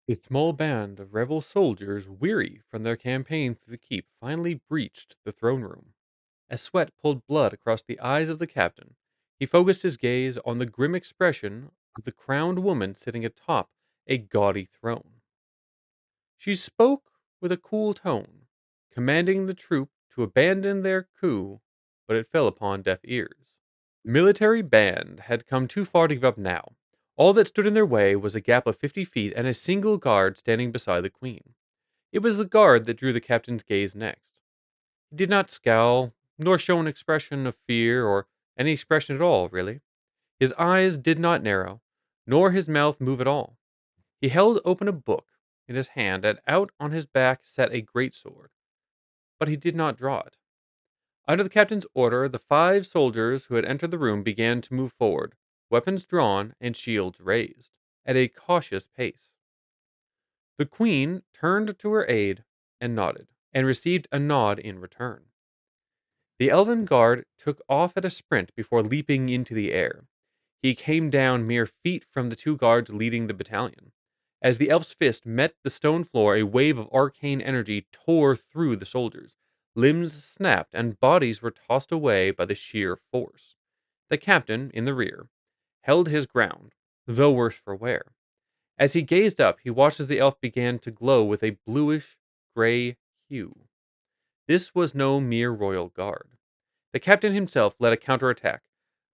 A small band of rebel soldiers, weary from their campaign through the keep, finally breached the throne room. As sweat pulled blood across the eyes of the captain, he focused his gaze on the grim expression of the crowned woman sitting atop a gaudy throne. She spoke with a cool tone, commanding the troop to abandon their coup, but it fell upon deaf ears. The military band had come too far to give up now. All that stood in their way was a gap of 50 feet and a single guard standing beside the queen. It was the guard that drew the captain's gaze next. He did not scowl, nor show an expression of fear, or any expression at all, really. His eyes did not narrow, nor his mouth move at all. He held open a book in his hand, and out on his back sat a great sword, but he did not draw it. Under the captain's order, the 5 soldiers who had entered the room began to move forward, weapons drawn and shields raised, at a cautious pace. The queen turned to her aide and nodded, and received a nod in return. The elven guard took off at a sprint before leaping into the air. He came down mere feet from the 2 guards leading the battalion. As the elf's fist met the stone floor, a wave of arcane energy tore through the soldiers. Limbs snapped, and bodies were tossed away by the sheer force. The captain, in the rear, held his ground, though worse for wear. As he gazed up, he watched as the elf began to glow with a bluish gray hue. This was no mere royal guard. The captain himself led a counterattack,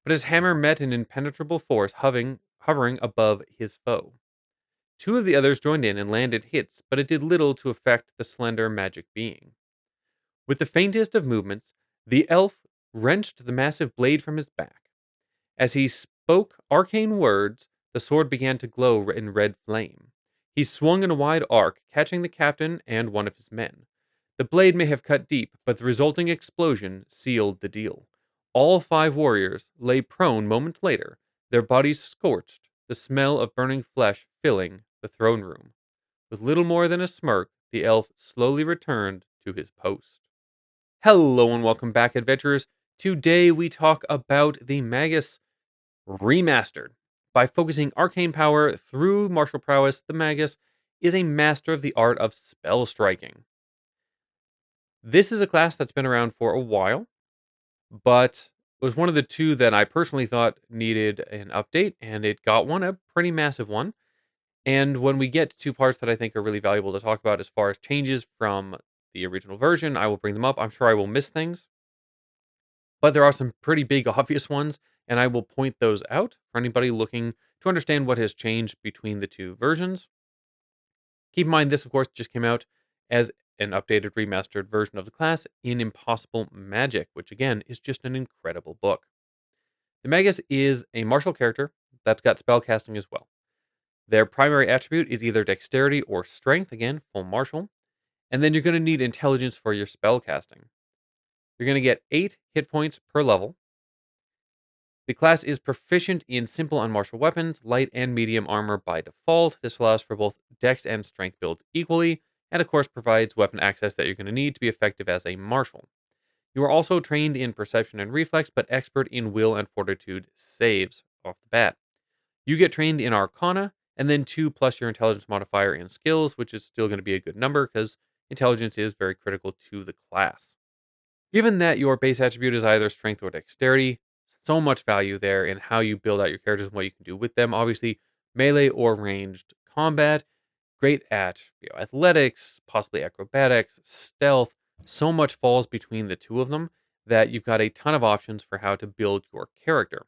but his hammer met an impenetrable force hovering above his foe. 2 of the others joined in and landed hits, but it did little to affect the slender magic being. With the faintest of movements, the elf wrenched the massive blade from his back. As he spoke arcane words, the sword began to glow in red flame. He swung in a wide arc, catching the captain and one of his men. The blade may have cut deep, but the resulting explosion sealed the deal. All 5 warriors lay prone moments later, their bodies scorched, the smell of burning flesh filling the throne room. With little more than a smirk, the elf slowly returned to his post. Hello and welcome back, adventurers. Today we talk about the Magus Remastered. By focusing arcane power through martial prowess, the Magus is a master of the art of spell striking. This is a class that's been around for a while, but was one of the 2 that I personally thought needed an update, and it got one, a pretty massive one. And when we get to 2 parts that I think are really valuable to talk about as far as changes from the original version, I will bring them up. I'm sure I will miss things, but there are some pretty big obvious ones, and I will point those out for anybody looking to understand what has changed between the 2 versions. Keep in mind, this, of course, just came out as an updated, remastered version of the class in Impossible Magic, which, again, is just an incredible book. The Magus is a martial character that's got spellcasting as well. Their primary attribute is either dexterity or strength, again, full martial, and then you're going to need intelligence for your spellcasting. You're going to get 8 hit points per level. The class is proficient in simple and martial weapons, light and medium armor by default. This allows for both dex and strength builds equally, and of course provides weapon access that you're going to need to be effective as a martial. You are also trained in perception and reflex, but expert in will and fortitude saves off the bat. You get trained in arcana, and then 2 plus your intelligence modifier in skills, which is still going to be a good number because intelligence is very critical to the class. Given that your base attribute is either strength or dexterity, so much value there in how you build out your characters and what you can do with them. Obviously, melee or ranged combat, great at athletics, possibly acrobatics, stealth. So much falls between the 2 of them that you've got a ton of options for how to build your character.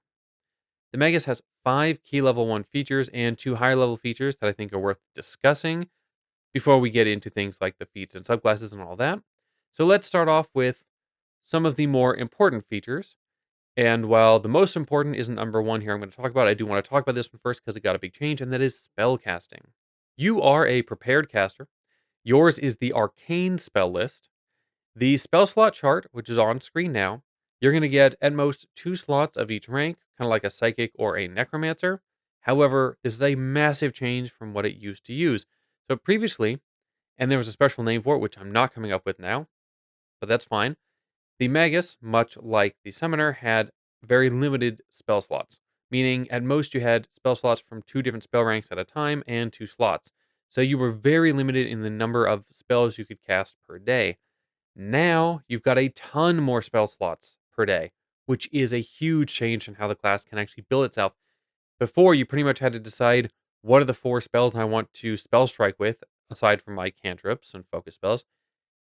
The Magus has 5 key level 1 features and 2 higher level features that I think are worth discussing before we get into things like the feats and subclasses and all that. So let's start off with some of the more important features. And while the most important isn't number 1 here, I'm going to talk about, I do want to talk about this one first because it got a big change, and that is spell casting. You are a prepared caster. Yours is the arcane spell list. The spell slot chart, which is on screen now, you're going to get at most 2 slots of each rank, kind of like a psychic or a necromancer. However, this is a massive change from what it used to use. So previously, and there was a special name for it, which I'm not coming up with now, but that's fine. The Magus, much like the Summoner, had very limited spell slots, meaning at most you had spell slots from 2 different spell ranks at a time and 2 slots. So you were very limited in the number of spells you could cast per day. Now you've got a ton more spell slots per day, which is a huge change in how the class can actually build itself. Before, you pretty much had to decide what are the four spells I want to spell strike with, aside from my cantrips and focus spells,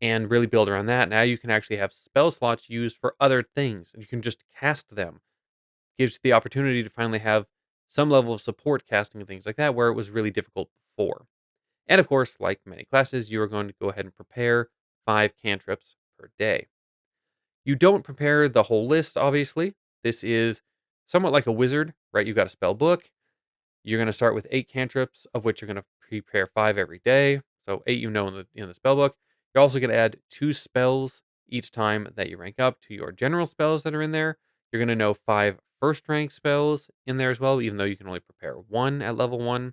and really build around that. Now you can actually have spell slots used for other things, and you can just cast them. Gives you the opportunity to finally have some level of support casting and things like that, where it was really difficult before. And of course, like many classes, you are going to go ahead and prepare 5 cantrips per day. You don't prepare the whole list, obviously. This is somewhat like a wizard, right? You've got a spell book. You're going to start with 8 cantrips, of which you're going to prepare 5 every day. So 8 in the spell book. You're also going to add 2 spells each time that you rank up to your general spells that are in there. You're going to know 5 first rank spells in there as well, even though you can only prepare 1 at level 1.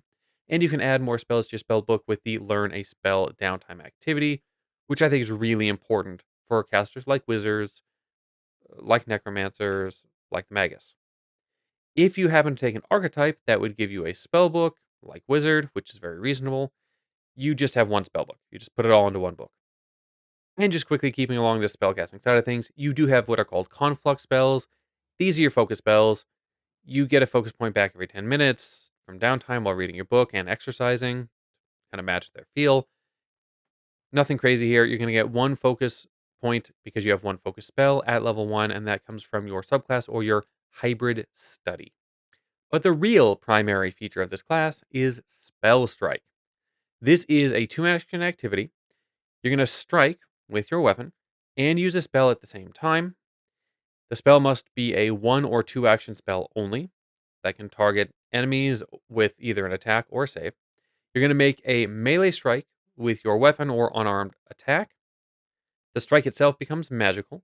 And you can add more spells to your spell book with the learn a spell downtime activity, which I think is really important for casters like wizards, like necromancers, like the Magus. If you happen to take an archetype that would give you a spell book, like wizard, which is very reasonable, you just have one spell book. You just put it all into one book. And just quickly keeping along the spellcasting side of things, you do have what are called conflux spells. These are your focus spells. You get a focus point back every 10 minutes from downtime while reading your book and exercising, kind of match their feel. Nothing crazy here. You're going to get one focus point because you have one focus spell at level 1, and that comes from your subclass or your hybrid study. But the real primary feature of this class is Spell Strike. This is a 2 action activity. You're going to strike with your weapon and use a spell at the same time. The spell must be a 1 or 2 action spell only that can target enemies with either an attack or a save. You're going to make a melee strike with your weapon or unarmed attack. The strike itself becomes magical.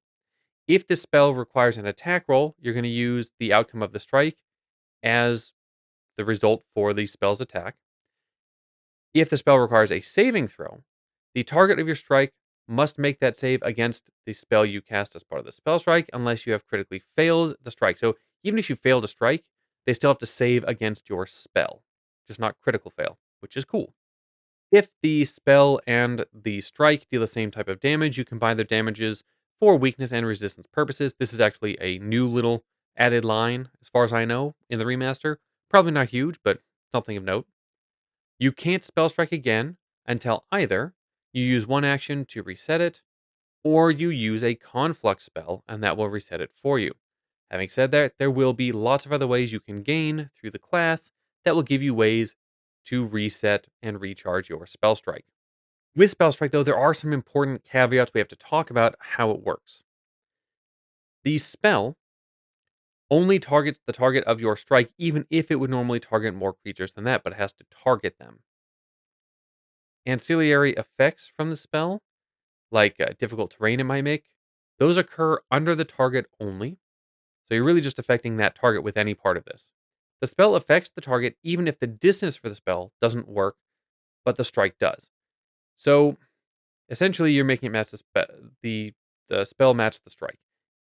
If this spell requires an attack roll, you're going to use the outcome of the strike as the result for the spell's attack. If the spell requires a saving throw, the target of your strike must make that save against the spell you cast as part of the spell strike unless you have critically failed the strike. So even if you fail to strike, they still have to save against your spell, just not critical fail, which is cool. If the spell and the strike deal the same type of damage, you combine their damages for weakness and resistance purposes. This is actually a new little added line, as far as I know, in the remaster. Probably not huge, but something of note. You can't spell strike again until either you use one action to reset it, or you use a conflux spell, and that will reset it for you. Having said that, there will be lots of other ways you can gain through the class that will give you ways to reset and recharge your spell strike. With spell strike, though, there are some important caveats we have to talk about how it works. The spell only targets the target of your strike, even if it would normally target more creatures than that, but it has to target them. Ancillary effects from the spell, like difficult terrain it might make, those occur under the target only. So you're really just affecting that target with any part of this. The spell affects the target even if the distance for the spell doesn't work, but the strike does. So essentially, you're making it match the spell match the strike.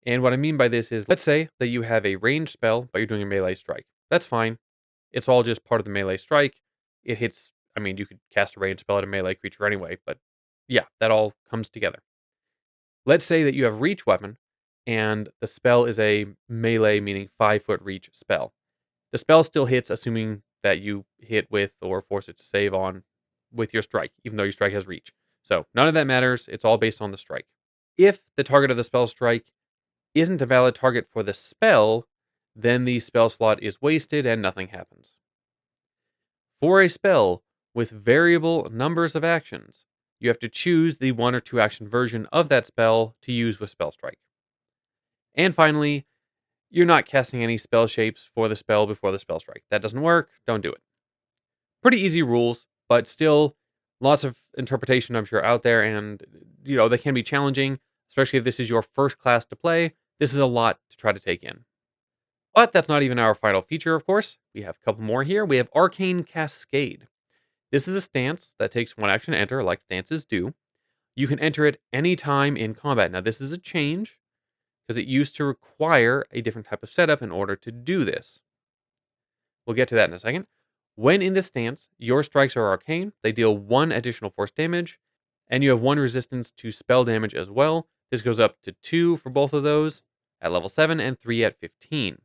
And what I mean by this is, let's say that you have a ranged spell, but you're doing a melee strike. That's fine. It's all just part of the melee strike. It hits. I mean, you could cast a ranged spell at a melee creature anyway, but yeah, that all comes together. Let's say that you have reach weapon, and the spell is a melee, meaning 5 foot reach spell. The spell still hits, assuming that you hit with or force it to save on with your strike, even though your strike has reach. So none of that matters. It's all based on the strike. If the target of the spell strike isn't a valid target for the spell, then the spell slot is wasted and nothing happens. For a spell with variable numbers of actions, you have to choose the 1 or 2 action version of that spell to use with spell strike. And finally, you're not casting any spell shapes for the spell before the spell strike. That doesn't work. Don't do it. Pretty easy rules, but still lots of interpretation, I'm sure, out there. And, they can be challenging, especially if this is your first class to play. This is a lot to try to take in. But that's not even our final feature, of course. We have a couple more here. We have Arcane Cascade. This is a stance that takes 1 action to enter, like stances do. You can enter it anytime in combat. Now, this is a change because it used to require a different type of setup in order to do this. We'll get to that in a second. When in this stance, your strikes are arcane. They deal 1 additional force damage, and you have 1 resistance to spell damage as well. This goes up to 2 for both of those at level 7 and 3 at 15.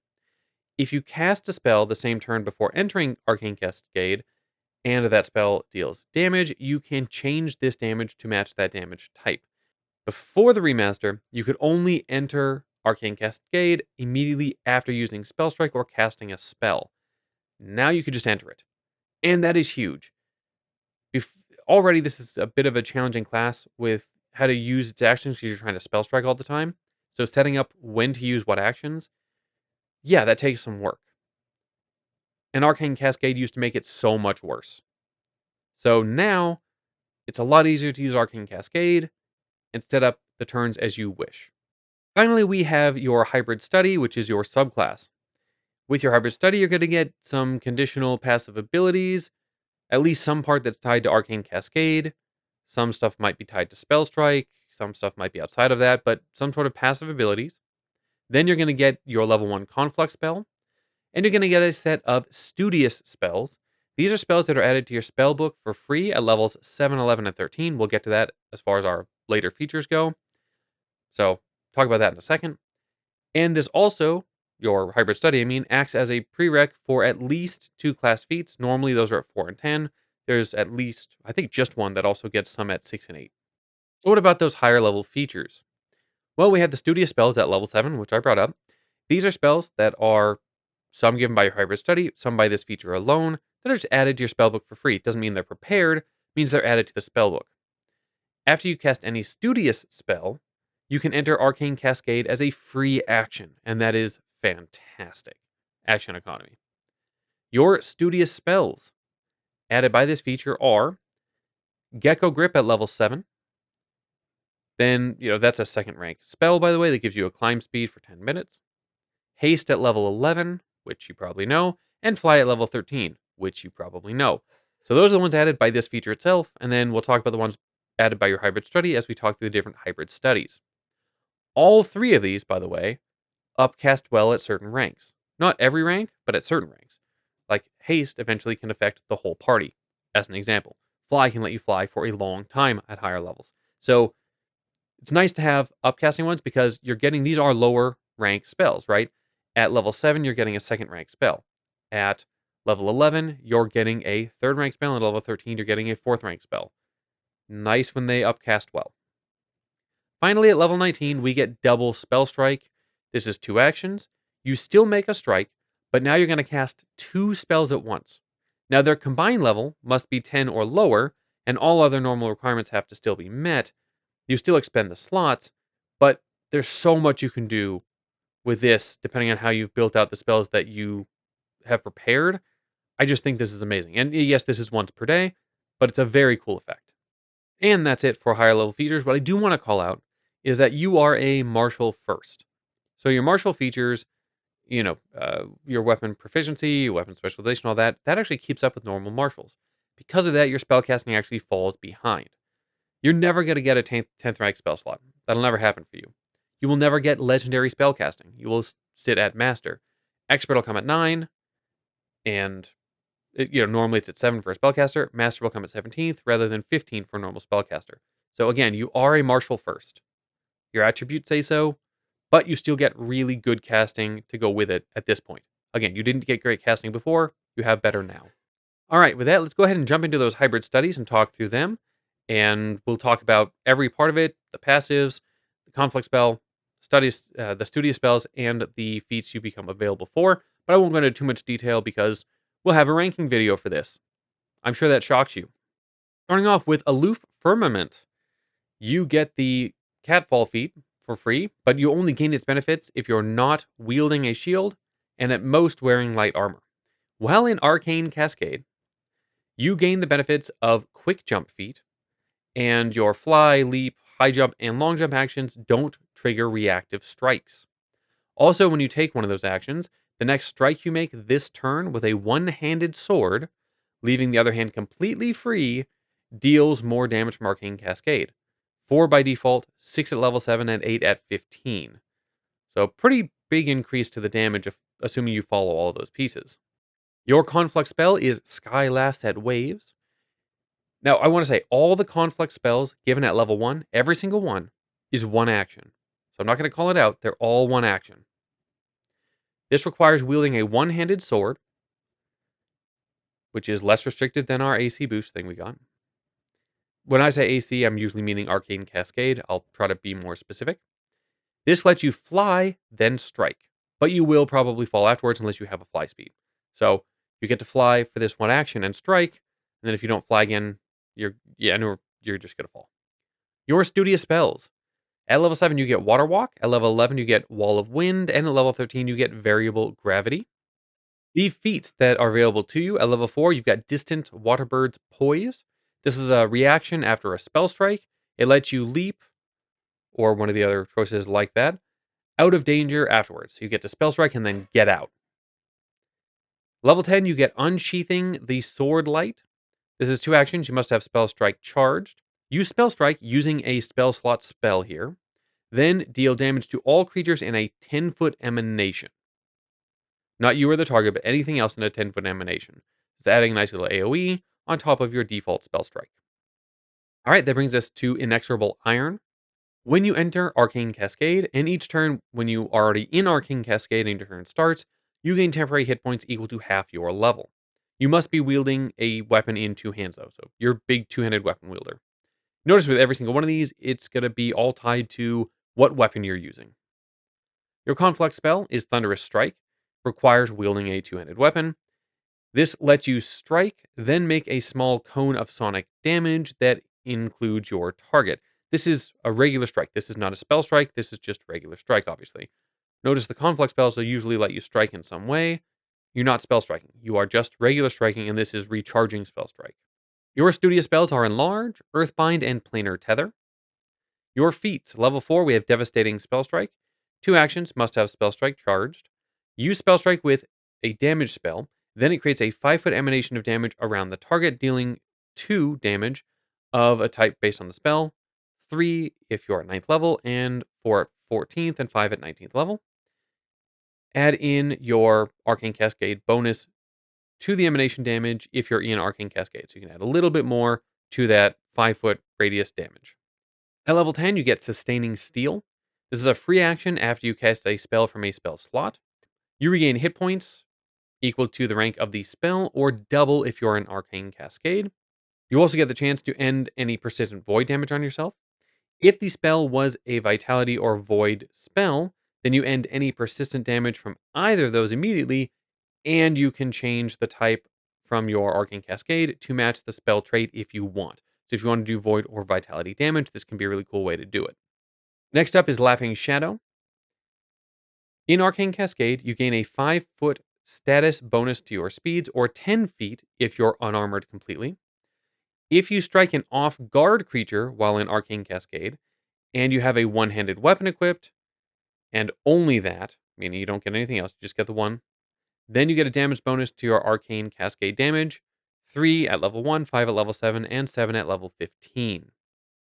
If you cast a spell the same turn before entering Arcane Cascade, and that spell deals damage, you can change this damage to match that damage type. Before the remaster, you could only enter Arcane Cascade immediately after using Spell Strike or casting a spell. Now you could just enter it. And that is huge. Bef- Already, this is a bit of a challenging class with how to use its actions because you're trying to Spell Strike all the time. So, setting up when to use what actions, yeah, that takes some work. And Arcane Cascade used to make it so much worse. So now it's a lot easier to use Arcane Cascade and set up the turns as you wish. Finally, we have your Hybrid Study, which is your subclass. With your Hybrid Study, you're going to get some conditional passive abilities, at least some part that's tied to Arcane Cascade. Some stuff might be tied to Spell Strike, some stuff might be outside of that, but some sort of passive abilities. Then you're going to get your level 1 Conflux spell, and you're going to get a set of Studious spells. These are spells that are added to your spell book for free at levels 7, 11, and 13. We'll get to that as far as our later features go. So, talk about that in a second. And this also, your hybrid study, acts as a prereq for at least 2 class feats. Normally, those are at 4 and 10. There's at least, I think, just one that also gets some at 6 and 8. So what about those higher level features? Well, we have the Studious spells at level 7, which I brought up. These are spells that are some given by your hybrid study, some by this feature alone, that are just added to your spellbook for free. It doesn't mean they're prepared, it means they're added to the spellbook. After you cast any Studious spell, you can enter Arcane Cascade as a free action, and that is fantastic. Action economy. Your Studious spells added by this feature are Gecko Grip at level 7. Then, that's a second rank spell, by the way, that gives you a climb speed for 10 minutes. Haste at level 11, which you probably know, and Fly at level 13, which you probably know. So those are the ones added by this feature itself, and then we'll talk about the ones added by your hybrid study as we talk through the different hybrid studies. All 3 of these, by the way, upcast well at certain ranks. Not every rank, but at certain ranks. Like Haste eventually can affect the whole party, as an example. Fly can let you fly for a long time at higher levels. So it's nice to have upcasting ones because you're getting these are lower rank spells, right? At level 7, you're getting a second rank spell. At level 11, you're getting a third rank spell. And at level 13, you're getting a fourth rank spell. Nice when they upcast well. Finally, at level 19, we get double spell strike. This is 2 actions. You still make a strike, but now you're going to cast 2 spells at once. Now, their combined level must be 10 or lower, and all other normal requirements have to still be met. You still expend the slots, but there's so much you can do with this depending on how you've built out the spells that you have prepared. I just think this is amazing. And yes, this is once per day, but it's a very cool effect. And that's it for higher level features. What I do want to call out is that you are a martial first. So your martial features, your weapon proficiency, weapon specialization, all that, that actually keeps up with normal martials. Because of that, your spellcasting actually falls behind. You're never going to get a 10th rank spell slot. That'll never happen for you. You will never get legendary spellcasting. You will sit at master. Expert will come at 9, and normally it's at 7 for a spellcaster. Master will come at 17th rather than 15 for a normal spellcaster. So again, you are a martial first. Your attributes say so, but you still get really good casting to go with it at this point. Again, you didn't get great casting before, you have better now. All right, with that, let's go ahead and jump into those hybrid studies and talk through them. And we'll talk about every part of it, the passives, the conflict spell, studies, the studio spells, and the feats you become available for. But I won't go into too much detail because we'll have a ranking video for this. I'm sure that shocks you. Starting off with Aloof Firmament. You get the Catfall feat for free, but you only gain its benefits if you're not wielding a shield and at most wearing light armor. While in Arcane Cascade, you gain the benefits of Quick Jump feat, and your fly, leap, high jump, and long jump actions don't trigger reactive strikes. Also, when you take one of those actions, the next strike you make this turn with a one-handed sword, leaving the other hand completely free, deals more damage from Arcane Cascade. 4 by default, 6 at level 7, and 8 at 15. So pretty big increase to the damage, assuming you follow all of those pieces. Your conflict spell is Sky Laughs at Waves. Now, I want to say all the conflict spells given at level 1, every single one, is one action. So I'm not going to call it out. They're all one action. This requires wielding a one handed sword, which is less restrictive than our AC boost thing we got. When I say AC, I'm usually meaning Arcane Cascade. I'll try to be more specific. This lets you fly, then strike, but you will probably fall afterwards unless you have a fly speed. So you get to fly for this one action and strike, and then if you don't fly again, you're just gonna fall. Your studious spells. At level 7, you get Water Walk. At level 11, you get Wall of Wind. And at level 13, you get Variable Gravity. The feats that are available to you at level 4, you've got Distant Waterbird's Poise. This is a reaction after a spell strike. It lets you leap, or one of the other choices like that, out of danger afterwards. So you get to spell strike and then get out. Level 10, you get Unsheathing the Sword Light. This is two actions. You must have spell strike charged. Use spell strike using a spell slot spell here. Then deal damage to all creatures in a 10-foot emanation. Not you or the target, but anything else in a 10-foot emanation. It's adding a nice little AoE on top of your default spell strike. All right, that brings us to Inexorable Iron. When you enter Arcane Cascade, and each turn when you are already in Arcane Cascade and your turn starts, you gain temporary hit points equal to half your level. You must be wielding a weapon in two hands, though, so you're big two-handed weapon wielder. Notice with every single one of these, it's going to be all tied to what weapon you're using. Your conflict spell is Thunderous Strike, requires wielding a two-handed weapon. This lets you strike, then make a small cone of sonic damage that includes your target. This is a regular strike. This is not a spell strike. This is just regular strike, obviously. Notice the conflict spells will usually let you strike in some way. You're not spell striking. You are just regular striking, and this is recharging spell strike. Your studious spells are Enlarge, Earthbind, and Planar Tether. Your feats. Level 4, we have Devastating Spell Strike. Two actions must have Spell Strike charged. Use Spell Strike with a damage spell. Then it creates a 5-foot emanation of damage around the target, dealing 2 damage of a type based on the spell. 3 if you're at 9th level, and 4 at 14th, and 5 at 19th level. Add in your Arcane Cascade bonus to the emanation damage if you're in Arcane Cascade. So you can add a little bit more to that 5-foot radius damage. At level 10, you get Sustaining Steel. This is a free action after you cast a spell from a spell slot. You regain hit points equal to the rank of the spell, or double if you're an Arcane Cascade. You also get the chance to end any persistent void damage on yourself. If the spell was a Vitality or Void spell, then you end any persistent damage from either of those immediately, and you can change the type from your Arcane Cascade to match the spell trait if you want. So if you want to do Void or Vitality damage, this can be a really cool way to do it. Next up is Laughing Shadow. In Arcane Cascade, you gain a 5-foot status bonus to your speeds, or 10 feet if you're unarmored completely. If you strike an off guard creature while in Arcane Cascade, and you have a one handed weapon equipped, and only that, meaning you don't get anything else, you just get the one, then you get a damage bonus to your Arcane Cascade damage, 3 at level 1, 5 at level 7, and 7 at level 15.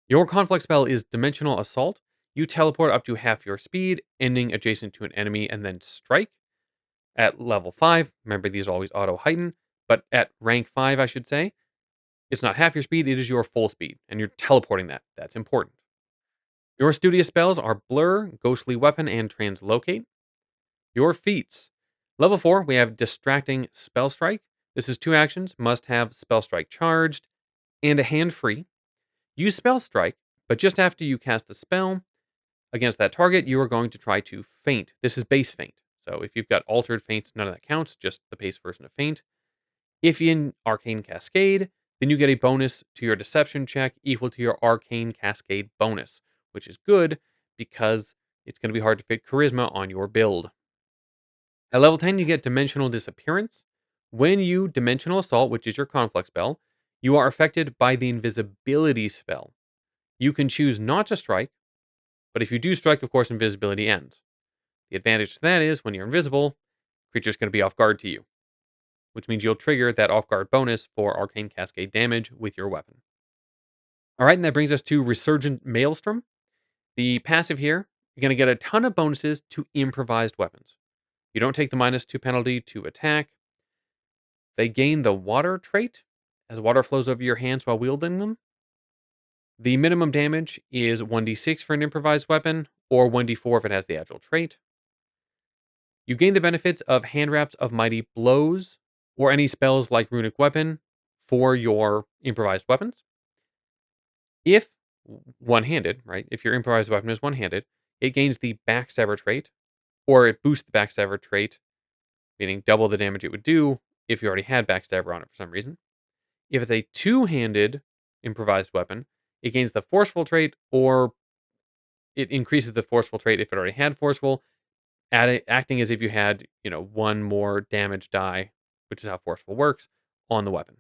Your conflict spell is Dimensional Assault. You teleport up to half your speed, ending adjacent to an enemy, and then strike. At level 5, remember these always auto heighten, but at rank 5, I should say, it's not half your speed, it is your full speed, and you're teleporting that. That's important. Your studious spells are Blur, Ghostly Weapon, and Translocate. Your feats. Level 4, we have Distracting Spell Strike. This is two actions, must have Spell Strike charged, and a hand free. Use Spell Strike, but just after you cast the spell against that target, you are going to try to feint. This is base feint. So if you've got altered feints, none of that counts, just the base version of feint. If in Arcane Cascade, then you get a bonus to your deception check equal to your Arcane Cascade bonus, which is good because it's going to be hard to fit charisma on your build. At level 10, you get Dimensional Disappearance. When you Dimensional Assault, which is your conflict spell, you are affected by the invisibility spell. You can choose not to strike, but if you do strike, of course, invisibility ends. The advantage to that is when you're invisible, creature's going to be off guard to you, which means you'll trigger that off guard bonus for Arcane Cascade damage with your weapon. All right, and that brings us to Resurgent Maelstrom. The passive here, you're going to get a ton of bonuses to improvised weapons. You don't take the -2 penalty to attack. They gain the water trait as water flows over your hands while wielding them. The minimum damage is 1d6 for an improvised weapon, or 1d4 if it has the agile trait. You gain the benefits of hand wraps of mighty blows, or any spells like runic weapon for your improvised weapons. If one-handed, right? If your improvised weapon is one-handed, it gains the backstabber trait, or it boosts the backstabber trait, meaning double the damage it would do if you already had backstabber on it for some reason. If it's a two-handed improvised weapon, it gains the forceful trait, or it increases the forceful trait if it already had forceful, acting as if you had, one more damage die, which is how forceful works, on the weapon.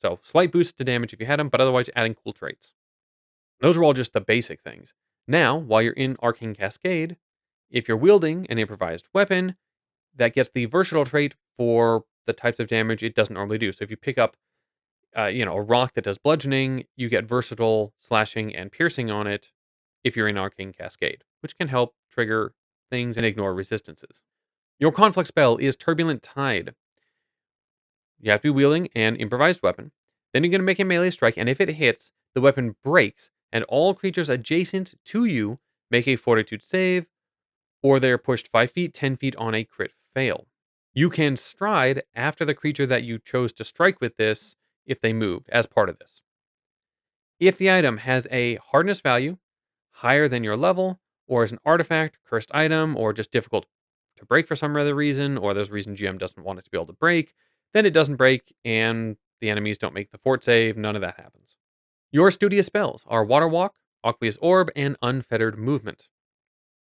So slight boost to damage if you had them, but otherwise adding cool traits. Those are all just the basic things. Now, while you're in Arcane Cascade, if you're wielding an improvised weapon, that gets the versatile trait for the types of damage it doesn't normally do. So if you pick up, a rock that does bludgeoning, you get versatile slashing and piercing on it if you're in Arcane Cascade, which can help trigger things and ignore resistances. Your conflict spell is Turbulent Tide. You have to be wielding an improvised weapon. Then you're going to make a melee strike, and if it hits, the weapon breaks, and all creatures adjacent to you make a fortitude save, or they're pushed 5 feet, 10 feet on a crit fail. You can stride after the creature that you chose to strike with this if they move as part of this. If the item has a hardness value higher than your level, or is an artifact, cursed item, or just difficult to break for some other reason, or there's a reason GM doesn't want it to be able to break, then it doesn't break and the enemies don't make the fort save. None of that happens. Your studious spells are Water Walk, Aqueous Orb, and Unfettered Movement.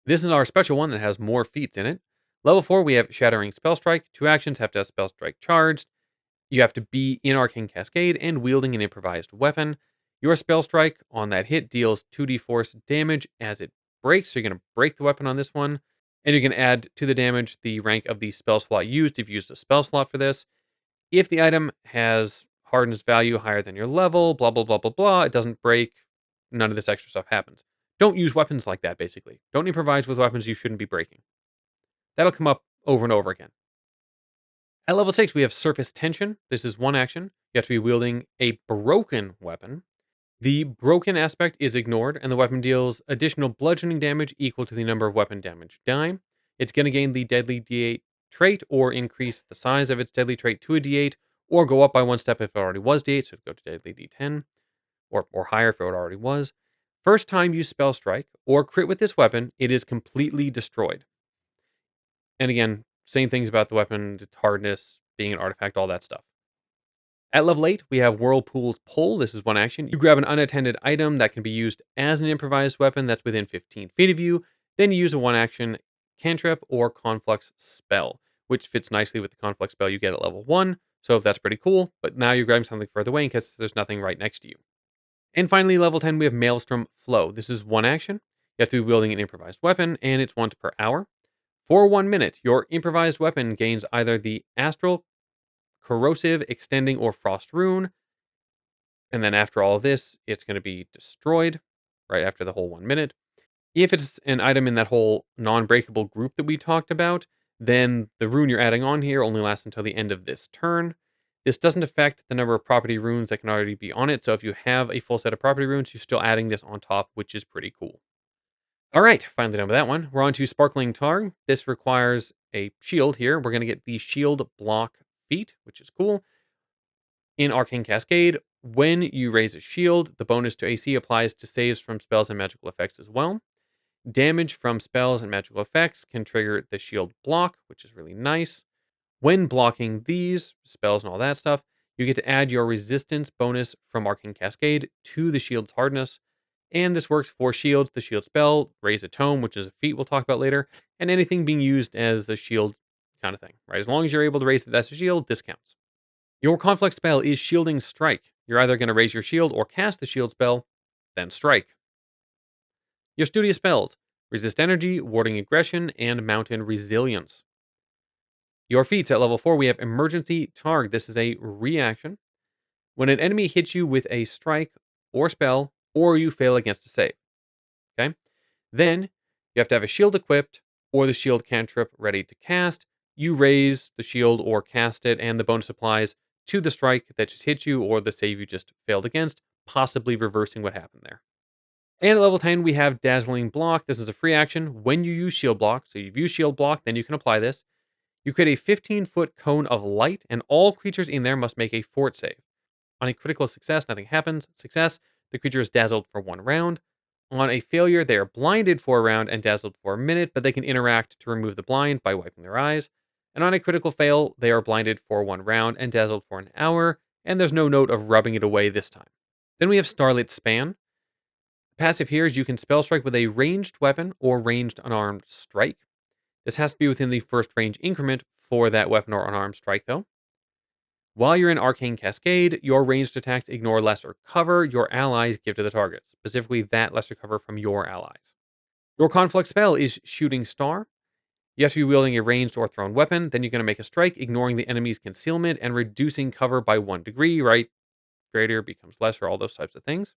This is our special one that has more feats in it. Level 4, we have Shattering Spell Strike. 2 actions have to have Spell Strike charged. You have to be in Arcane Cascade and wielding an improvised weapon. Your Spell Strike on that hit deals 2d force damage as it breaks. So you're going to break the weapon on this one. And you can add to the damage the rank of the spell slot used if you used a spell slot for this. If the item has hardness value higher than your level, blah, blah, blah, blah, blah, it doesn't break. None of this extra stuff happens. Don't use weapons like that, basically. Don't improvise with weapons you shouldn't be breaking. That'll come up over and over again. At level 6, we have Surface Tension. This is one action. You have to be wielding a broken weapon. The broken aspect is ignored, and the weapon deals additional bludgeoning damage equal to the number of weapon damage die. It's going to gain the Deadly D8 trait, or increase the size of its Deadly trait to a D8, or go up by one step if it already was D8, so it'd go to Deadly D10, or higher if it already was. First time you spell strike or crit with this weapon, it is completely destroyed. And again, same things about the weapon, its hardness, being an artifact, all that stuff. At level 8, we have Whirlpool's Pull. This is one action. You grab an unattended item that can be used as an improvised weapon that's within 15 feet of you. Then you use a one action cantrip or conflux spell, which fits nicely with the conflux spell you get at level 1. So that's pretty cool. But now you're grabbing something further away in case there's nothing right next to you. And finally, level 10, we have Maelstrom Flow. This is one action. You have to be wielding an improvised weapon, and it's once per hour. For 1 minute, your improvised weapon gains either the Astral, Corrosive, Extending, or Frost Rune. And then after all of this, it's going to be destroyed right after the whole 1 minute. If it's an item in that whole non-breakable group that we talked about, then the rune you're adding on here only lasts until the end of this turn. This doesn't affect the number of property runes that can already be on it. So if you have a full set of property runes, you're still adding this on top, which is pretty cool. All right, finally done with that one. We're on to Sparkling Targ. This requires a shield here. We're going to get the shield block feat, which is cool. In Arcane Cascade, when you raise a shield, the bonus to AC applies to saves from spells and magical effects as well. Damage from spells and magical effects can trigger the shield block, which is really nice. When blocking these spells and all that stuff, you get to add your resistance bonus from Arcane Cascade to the shield's hardness. And this works for shields, the shield spell, raise a tome, which is a feat we'll talk about later, and anything being used as a shield kind of thing, right? As long as you're able to raise it as a shield, this counts. Your conflict spell is Shielding Strike. You're either going to raise your shield or cast the shield spell, then strike. Your studious spells: Resist Energy, Warding Aggression, and Mountain Resilience. Your feats at level 4, we have Emergency Targ. This is a reaction. When an enemy hits you with a strike or spell, or you fail against a save. Okay? Then you have to have a shield equipped or the shield cantrip ready to cast. You raise the shield or cast it, and the bonus applies to the strike that just hit you or the save you just failed against, possibly reversing what happened there. And at level 10, we have Dazzling Block. This is a free action when you use Shield Block. So you've used Shield Block, then you can apply this. You create a 15-foot cone of light, and all creatures in there must make a fort save. On a critical success, nothing happens. Success, the creature is dazzled for 1 round. On a failure, they are blinded for a round and dazzled for a minute, but they can interact to remove the blind by wiping their eyes. And on a critical fail, they are blinded for 1 round and dazzled for an hour, and there's no note of rubbing it away this time. Then we have Starlit Span. Passive here is you can spell strike with a ranged weapon or ranged unarmed strike. This has to be within the first range increment for that weapon or unarmed strike, though. While you're in Arcane Cascade, your ranged attacks ignore lesser cover your allies give to the target, specifically that lesser cover from your allies. Your conflict spell is Shooting Star. You have to be wielding a ranged or thrown weapon, then you're going to make a strike, ignoring the enemy's concealment and reducing cover by 1 degree, right? Greater becomes lesser, all those types of things.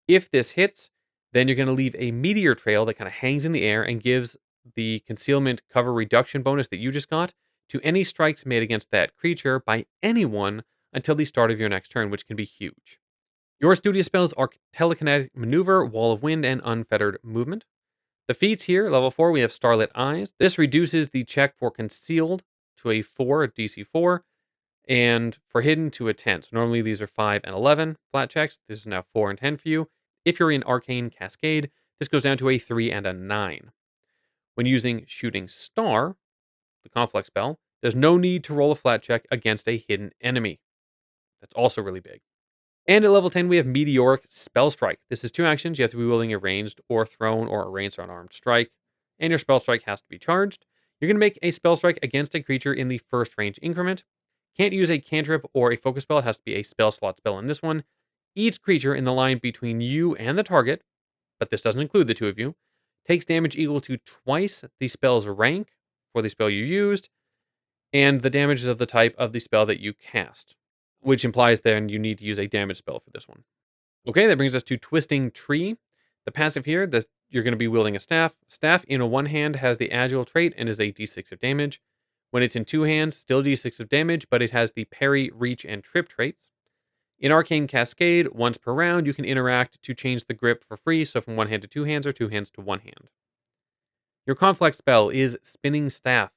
If this hits, then you're going to leave a meteor trail that kind of hangs in the air and gives the concealment cover reduction bonus that you just got to any strikes made against that creature by anyone until the start of your next turn, which can be huge. Your studio spells are Telekinetic Maneuver, Wall of Wind, and Unfettered Movement. The feats here, level 4, we have Starlit Eyes. This reduces the check for Concealed to a 4, a DC 4, and for Hidden to a 10. So normally these are 5 and 11 flat checks. This is now 4 and 10 for you. If you're in Arcane Cascade, this goes down to a 3 and a 9. When using Shooting Star, the conflict spell, there's no need to roll a flat check against a hidden enemy. That's also really big. And at level 10, we have Meteoric Spell Strike. This is 2 actions. You have to be wielding a ranged or thrown or a ranged or unarmed strike, and your spell strike has to be charged. You're going to make a spell strike against a creature in the first range increment. Can't use a cantrip or a focus spell. It has to be a spell slot spell in this one. Each creature in the line between you and the target, but this doesn't include the two of you, takes damage equal to twice the spell's rank for the spell you used, and the damage is of the type of the spell that you cast, which implies then you need to use a damage spell for this one. Okay, that brings us to Twisting Tree. The passive here, you're going to be wielding a staff. Staff in a one hand has the Agile trait and is a d6 of damage. When it's in two hands, still d6 of damage, but it has the Parry, Reach, and Trip traits. In Arcane Cascade, once per round, you can interact to change the grip for free, so from one hand to two hands or two hands to one hand. Your conflict spell is Spinning Staff.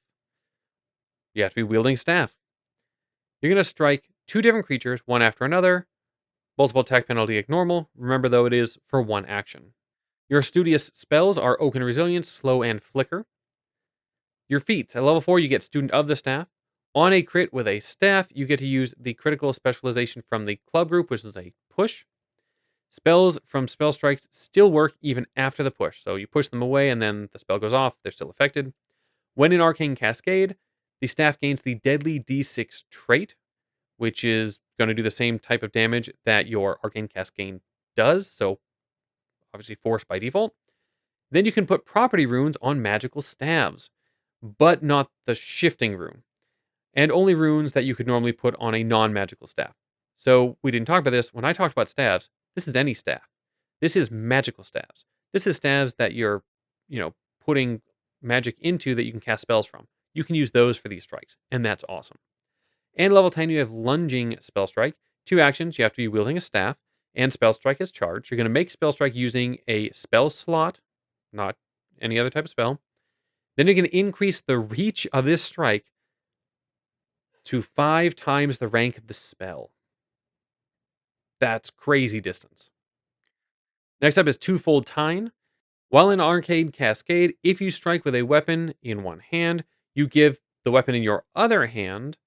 You have to be wielding staff. You're going to strike 2 different creatures, one after another. Multiple attack penalty at normal. Remember, though, it is for 1 action. Your studious spells are Oak and Resilience, Slow, and Flicker. Your feats. At level 4, you get Student of the Staff. On a crit with a staff, you get to use the critical specialization from the club group, which is a push. Spells from spell strikes still work even after the push. So you push them away and then the spell goes off. They're still affected. When in Arcane Cascade, the staff gains the Deadly D6 trait, which is going to do the same type of damage that your Arcane Cascade does. So obviously force by default. Then you can put property runes on magical staves, but not the shifting rune, and only runes that you could normally put on a non-magical staff. So we didn't talk about this. When I talked about staves, this is any staff. This is magical staves. This is staves that you're, putting magic into that you can cast spells from. You can use those for these strikes, and that's awesome. And level 10, you have Lunging Spell Strike. 2 actions. You have to be wielding a staff, and Spell Strike is charged. You're going to make Spell Strike using a spell slot, not any other type of spell. Then you're going to increase the reach of this strike to 5 times the rank of the spell. That's crazy distance. Next up is Twofold Tine. While in Arcane Cascade, if you strike with a weapon in one hand, you give the weapon in your other hand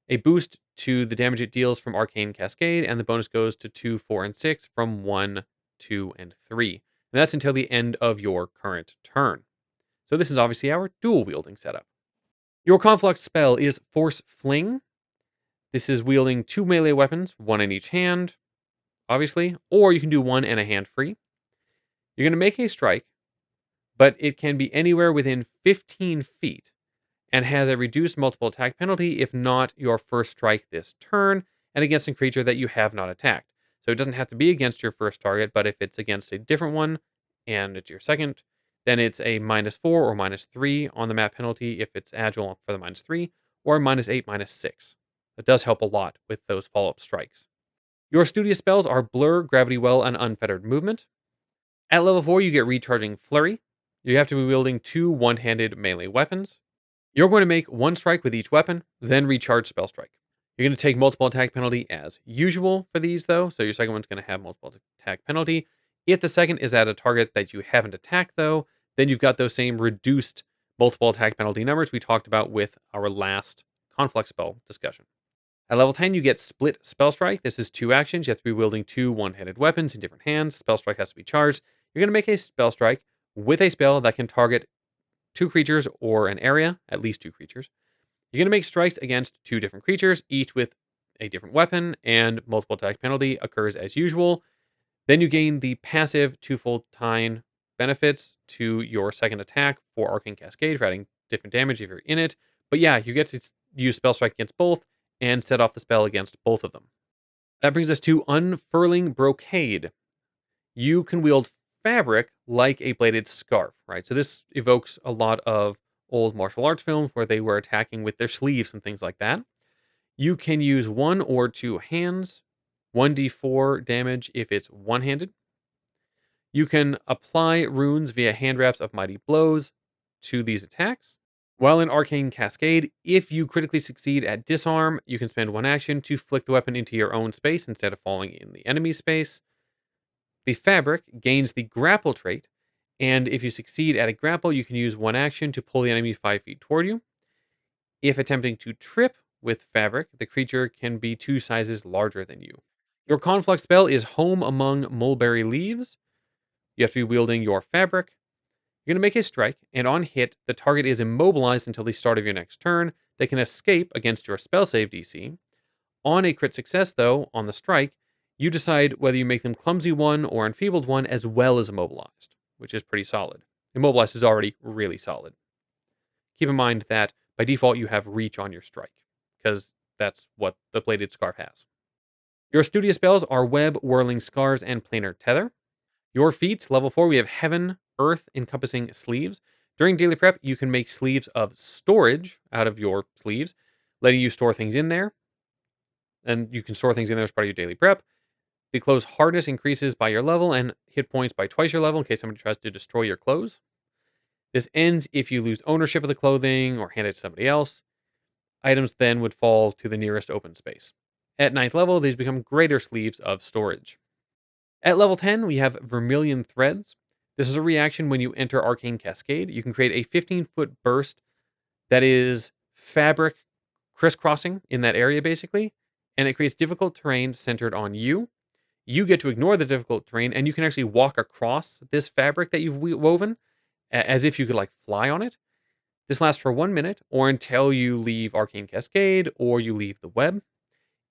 a boost to the damage it deals from Arcane Cascade, and the bonus goes to 2, 4, and 6 from 1, 2, and 3. And that's until the end of your current turn. So this is obviously our dual wielding setup. Your conflict spell is Force Fling. This is wielding 2 melee weapons, 1 in each hand, obviously, or you can do 1 and a hand free. You're going to make a strike, but it can be anywhere within 15 feet and has a reduced multiple attack penalty if not your first strike this turn and against a creature that you have not attacked. So it doesn't have to be against your first target, but if it's against a different one and it's your second, then it's a -4 or -3 on the map penalty if it's agile for the -3, or -8, -6. It does help a lot with those follow-up strikes. Your studious spells are Blur, Gravity Well, and Unfettered Movement. At level 4, you get Recharging Flurry. You have to be wielding 2 one-handed melee weapons. You're going to make 1 strike with each weapon, then recharge Spell Strike. You're going to take multiple attack penalty as usual for these, though, so your second one's going to have multiple attack penalty. If the second is at a target that you haven't attacked, though, then you've got those same reduced multiple attack penalty numbers we talked about with our last conflict spell discussion. At level 10, you get Split Spell Strike. This is 2 actions. You have to be wielding 2 one-handed weapons in different hands. Spell Strike has to be charged. You're going to make a Spell Strike with a spell that can target 2 creatures or an area, at least 2 creatures. You're going to make strikes against 2 different creatures, each with a different weapon, and multiple attack penalty occurs as usual. Then you gain the passive twofold time benefits to your second attack for Arcane Cascade for adding different damage if you're in it. But yeah, you get to use Spell Strike against both and set off the spell against both of them. That brings us to Unfurling Brocade. You can wield fabric like a bladed scarf, right? So this evokes a lot of old martial arts films where they were attacking with their sleeves and things like that. You can use 1 or 2 hands, 1d4 damage if it's one-handed. You can apply runes via hand wraps of mighty blows to these attacks. While in Arcane Cascade, if you critically succeed at disarm, you can spend 1 action to flick the weapon into your own space instead of falling in the enemy space. The fabric gains the grapple trait, and if you succeed at a grapple, you can use 1 action to pull the enemy 5 feet toward you. If attempting to trip with fabric, the creature can be 2 sizes larger than you. Your conflict spell is Home Among Mulberry Leaves. You have to be wielding your fabric. You're going to make a strike, and on hit, the target is immobilized until the start of your next turn. They can escape against your spell save DC. On a crit success, though, on the strike, you decide whether you make them clumsy 1 or enfeebled 1 as well as immobilized, which is pretty solid. Immobilized is already really solid. Keep in mind that by default you have reach on your strike, because that's what the bladed scarf has. Your studious spells are Web, Whirling Scars, and Planar Tether. Your feats, level 4, we have Heaven, Earth, Encompassing Sleeves. During daily prep, you can make sleeves of storage out of your sleeves, letting you store things in there. And you can store things in there as part of your daily prep. The clothes hardness increases by your level and hit points by twice your level in case somebody tries to destroy your clothes. This ends if you lose ownership of the clothing or hand it to somebody else. Items then would fall to the nearest open space. At 9th level, these become greater sleeves of storage. At level 10, we have Vermilion Threads. This is a reaction when you enter Arcane Cascade. You can create a 15-foot burst that is fabric crisscrossing in that area, basically, and it creates difficult terrain centered on you. You get to ignore the difficult terrain, and you can actually walk across this fabric that you've woven as if you could like fly on it. This lasts for 1 minute or until you leave Arcane Cascade or you leave the web.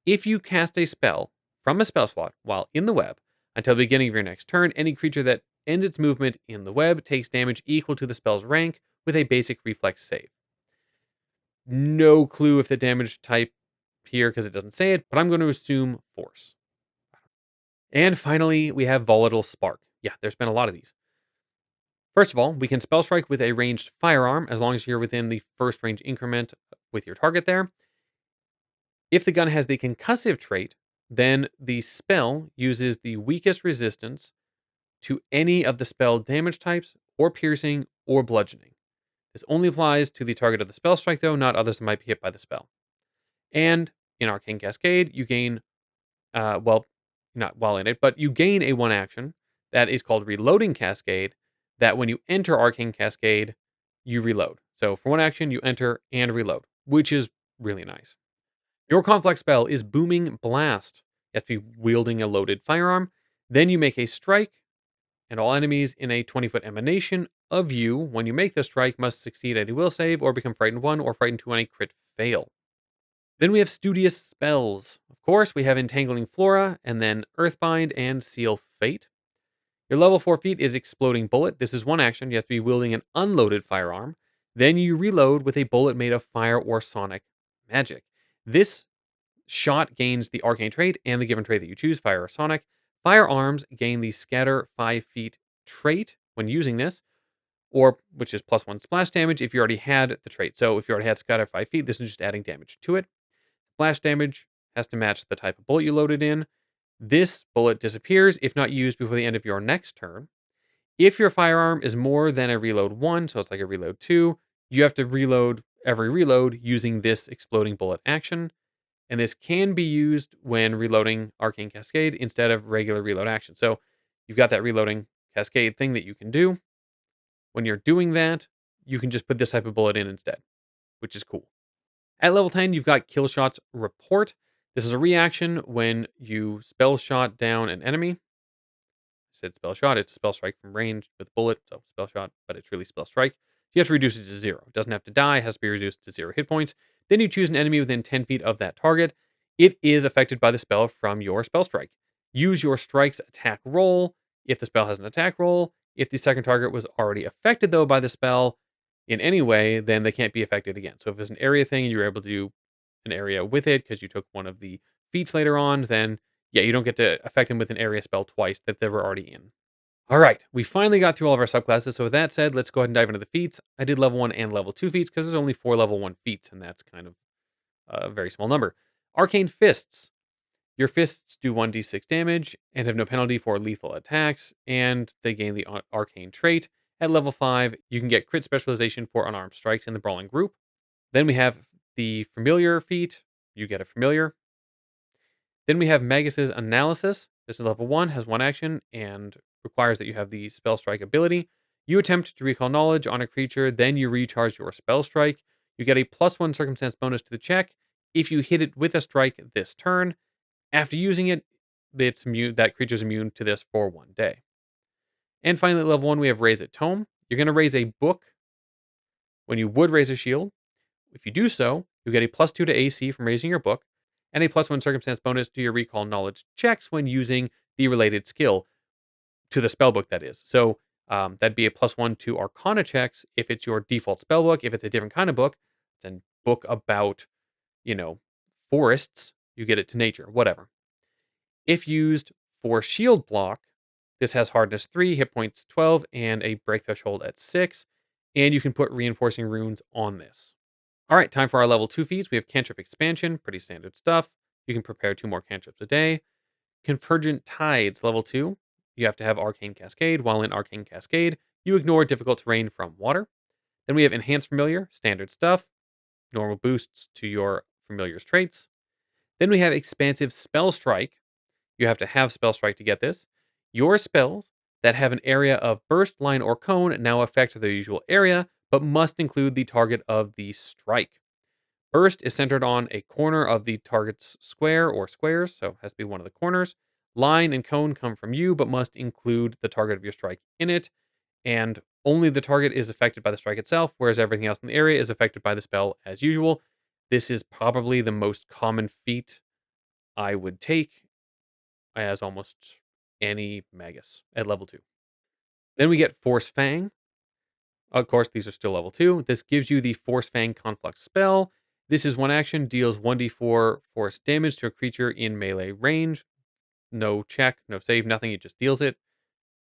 If you cast a spell from a spell slot while in the web until the beginning of your next turn, any creature that ends its movement in the web takes damage equal to the spell's rank with a basic reflex save. No clue if the damage type here because it doesn't say it, but I'm going to assume force. And finally, we have Volatile Spark. Yeah, there's been a lot of these. First of all, we can spell strike with a ranged firearm as long as you're within the first range increment with your target there. If the gun has the concussive trait, then the spell uses the weakest resistance to any of the spell damage types, or piercing, or bludgeoning. This only applies to the target of the spell strike, though, not others that might be hit by the spell. And in Arcane Cascade, you gain, well, not while in it, but you gain a 1 action that is called Reloading Cascade, that when you enter Arcane Cascade, you reload. So for 1 action, you enter and reload, which is really nice. Your conflict spell is Booming Blast. You have to be wielding a loaded firearm. Then you make a strike, and all enemies in a 20-foot emanation of you, when you make the strike, must succeed at a will save or become frightened 1 or frightened 2 on a crit fail. Then we have Studious Spells. Of course, we have Entangling Flora, and then Earthbind and Seal Fate. Your level 4 feat is Exploding Bullet. This is 1 action. You have to be wielding an unloaded firearm. Then you reload with a bullet made of fire or sonic magic. This shot gains the arcane trait and the given trait that you choose, fire or sonic. Firearms gain the Scatter 5 feet trait when using this, or which is +1 splash damage if you already had the trait. So if you already had Scatter 5 feet, this is just adding damage to it. Splash damage has to match the type of bullet you loaded in. This bullet disappears if not used before the end of your next turn. If your firearm is more than a reload 1, so it's like a reload 2, you have to reload every reload using this exploding bullet action. And this can be used when reloading Arcane Cascade instead of regular reload action. So you've got that reloading Cascade thing that you can do. When you're doing that, you can just put this type of bullet in instead, which is cool. At level 10, you've got Kill Shot's Report. This is a reaction when you spell shot down an enemy. Said spell shot, it's a spell strike from range with bullet, so spell shot, but it's really spell strike. You have to reduce it to 0. It doesn't have to die, it has to be reduced to 0 hit points. Then you choose an enemy within 10 feet of that target. It is affected by the spell from your spell strike. Use your strike's attack roll if the spell has an attack roll. If the second target was already affected, though, by the spell in any way, then they can't be affected again. So if it's an area thing and you're able to do an area with it because you took one of the feats later on, then yeah, you don't get to affect them with an area spell twice that they were already in. All right, we finally got through all of our subclasses. So with that said, let's go ahead and dive into the feats. I did level 1 and level 2 feats because there's only 4 level 1 feats, and that's kind of a very small number. Arcane Fists. Your fists do 1d6 damage and have no penalty for lethal attacks, and they gain the arcane trait. At level 5, you can get crit specialization for unarmed strikes in the brawling group. Then we have the familiar feat. You get a familiar. Then we have Magus's Analysis. This is level 1, has 1 action, and requires that you have the Spell Strike ability. You attempt to recall knowledge on a creature, then you recharge your Spell Strike. You get a +1 circumstance bonus to the check if you hit it with a strike this turn. After using it, it's immune, that creature's immune to this for 1 day. And finally, at level 1, we have Raise a Tome. You're going to raise a book when you would raise a shield. If you do so, you get a +2 to AC from raising your book, and a +1 circumstance bonus to your recall knowledge checks when using the related skill to the spellbook, that is. So that'd be a +1 to Arcana checks if it's your default spellbook. If it's a different kind of book, it's a book about, you know, forests, you get it to nature, whatever. If used for shield block, this has hardness 3, hit points 12, and a break threshold at 6. And you can put reinforcing runes on this. All right, time for our level 2 feats. We have Cantrip Expansion, pretty standard stuff. You can prepare 2 more cantrips a day. Convergent Tides, level 2. You have to have Arcane Cascade. While in Arcane Cascade, you ignore difficult terrain from water. Then we have Enhanced Familiar, standard stuff. Normal boosts to your familiar's traits. Then we have Expansive Spell Strike. You have to have Spell Strike to get this. Your spells that have an area of burst, line, or cone now affect their usual area, but must include the target of the strike. Burst is centered on a corner of the target's square or squares, so it has to be one of the corners. Line and cone come from you, but must include the target of your strike in it. And only the target is affected by the strike itself, whereas everything else in the area is affected by the spell as usual. This is probably the most common feat I would take as almost any Magus at level 2. Then we get Force Fang. Of course, these are still level 2. This gives you the Force Fang Conflux spell. This is 1 action, deals 1d4 force damage to a creature in melee range. No check, no save, nothing, it just deals it.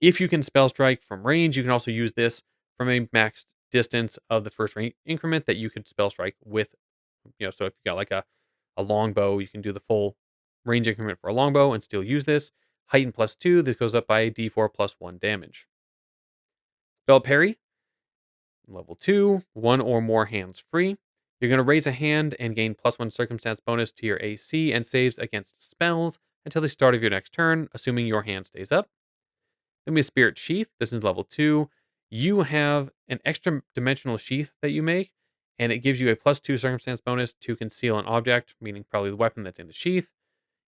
If you can spell strike from range, you can also use this from a maxed distance of the first range increment that you could spell strike with. So if you got like a longbow, you can do the full range increment for a longbow and still use this. Heighten +2, this goes up by a d4 +1 damage. Spell Parry, level 2, 1 or more hands free. You're going to raise a hand and gain +1 circumstance bonus to your AC and saves against spells until the start of your next turn, assuming your hand stays up. Then we have Spirit Sheath. This is level 2. You have an extra dimensional sheath that you make, and it gives you a +2 circumstance bonus to conceal an object, meaning probably the weapon that's in the sheath.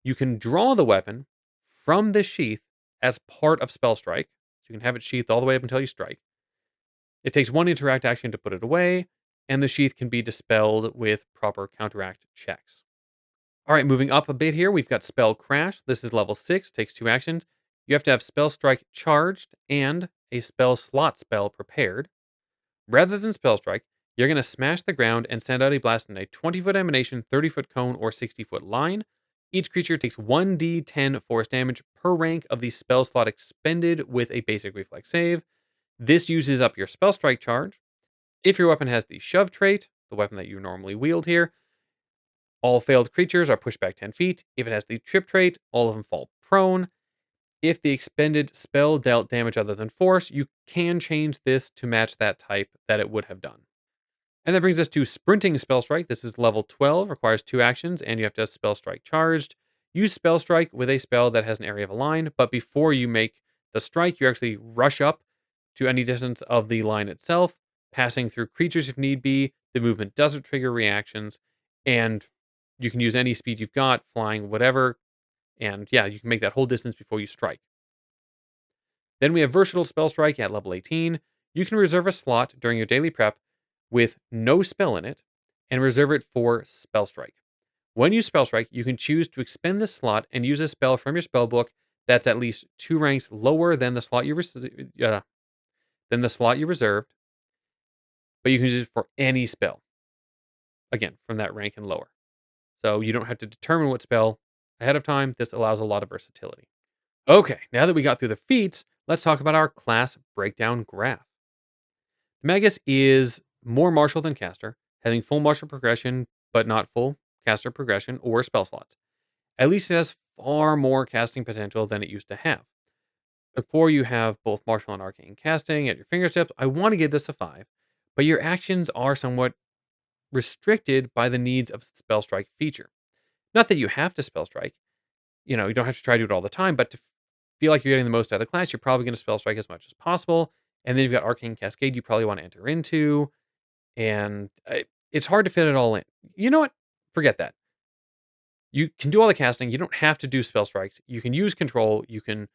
You can draw the weapon from the sheath as part of Spell Strike. So you can have it sheathed all the way up until you strike. It takes 1 interact action to put it away, and the sheath can be dispelled with proper counteract checks. All right, moving up a bit here, we've got Spell Crash. This is level 6, takes 2 actions. You have to have Spell Strike charged and a spell slot spell prepared. Rather than Spell Strike, you're going to smash the ground and send out a blast in a 20-foot emanation, 30-foot cone, or 60-foot line. Each creature takes 1d10 force damage per rank of the spell slot expended with a basic reflex save. This uses up your Spell Strike charge. If your weapon has the Shove trait, the weapon that you normally wield here, All failed creatures are pushed back 10 feet. If it has the trip trait, all of them fall prone. If the expended spell dealt damage other than force, you can change this to match that type that it would have done. And that brings us to Sprinting Spell Strike. This is level 12, requires 2 actions, and you have to have Spell Strike charged. Use Spell Strike with a spell that has an area of a line, but before you make the strike, you actually rush up to any distance of the line itself, passing through creatures if need be. The movement doesn't trigger reactions, and you can use any speed you've got, flying, whatever, and yeah, you can make that whole distance before you strike. Then we have Versatile Spell Strike at level 18. You can reserve a slot during your daily prep with no spell in it and reserve it for Spell Strike. When you Spell Strike, you can choose to expend this slot and use a spell from your spell book that's at least 2 ranks lower than the slot you reserved, but you can use it for any spell. Again, from that rank and lower. So you don't have to determine what spell ahead of time. This allows a lot of versatility. Okay, now that we got through the feats, let's talk about our class breakdown graph. Magus is more martial than caster, having full martial progression, but not full caster progression or spell slots. At least it has far more casting potential than it used to have. Before you have both martial and arcane casting at your fingertips, I want to give this a 5, but your actions are somewhat restricted by the needs of the spell strike feature. Not that you have to spell strike, you don't have to try to do it all the time, but to feel like you're getting the most out of class, you're probably going to spell strike as much as possible. And then you've got arcane cascade you probably want to enter into, and it's hard to fit it all in. You know what? Forget that. You can do all the casting. You don't have to do spell strikes. You can use control. You can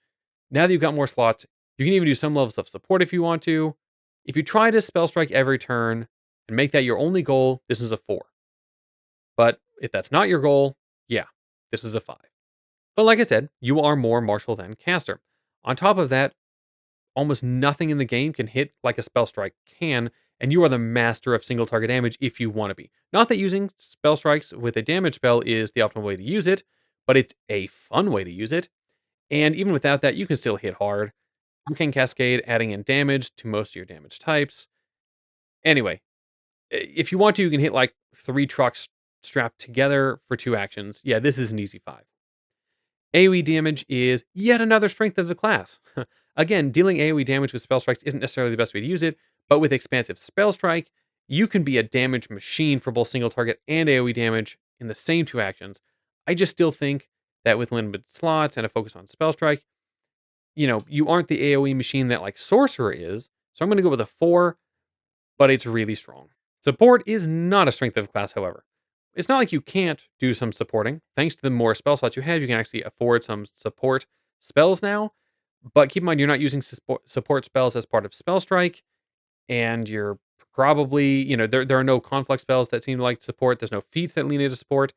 now that you've got more slots, you can even do some levels of support if you want to. If you try to spell strike every turn and make that your only goal, this is a 4. But if that's not your goal, yeah, this is a 5. But like I said, you are more martial than caster. On top of that, almost nothing in the game can hit like a spell strike can, and you are the master of single target damage if you want to be. Not that using spell strikes with a damage spell is the optimal way to use it, but it's a fun way to use it. And even without that, you can still hit hard. You can cascade, adding in damage to most of your damage types. Anyway, if you want to, you can hit like 3 trucks strapped together for 2 actions. Yeah, this is an easy 5. AoE damage is yet another strength of the class. Again, dealing AoE damage with spell strikes isn't necessarily the best way to use it, but with expansive spell strike, you can be a damage machine for both single target and AoE damage in the same 2 actions. I just still think that with limited slots and a focus on spell strike, you aren't the AoE machine that like Sorcerer is. So I'm going to go with a 4, but it's really strong. Support is not a strength of the class, however. It's not like you can't do some supporting. Thanks to the more spell slots you have, you can actually afford some support spells now. But keep in mind, you're not using support spells as part of Spell Strike, and you're probably, there are no conflict spells that seem like support. There's no feats that lean into support.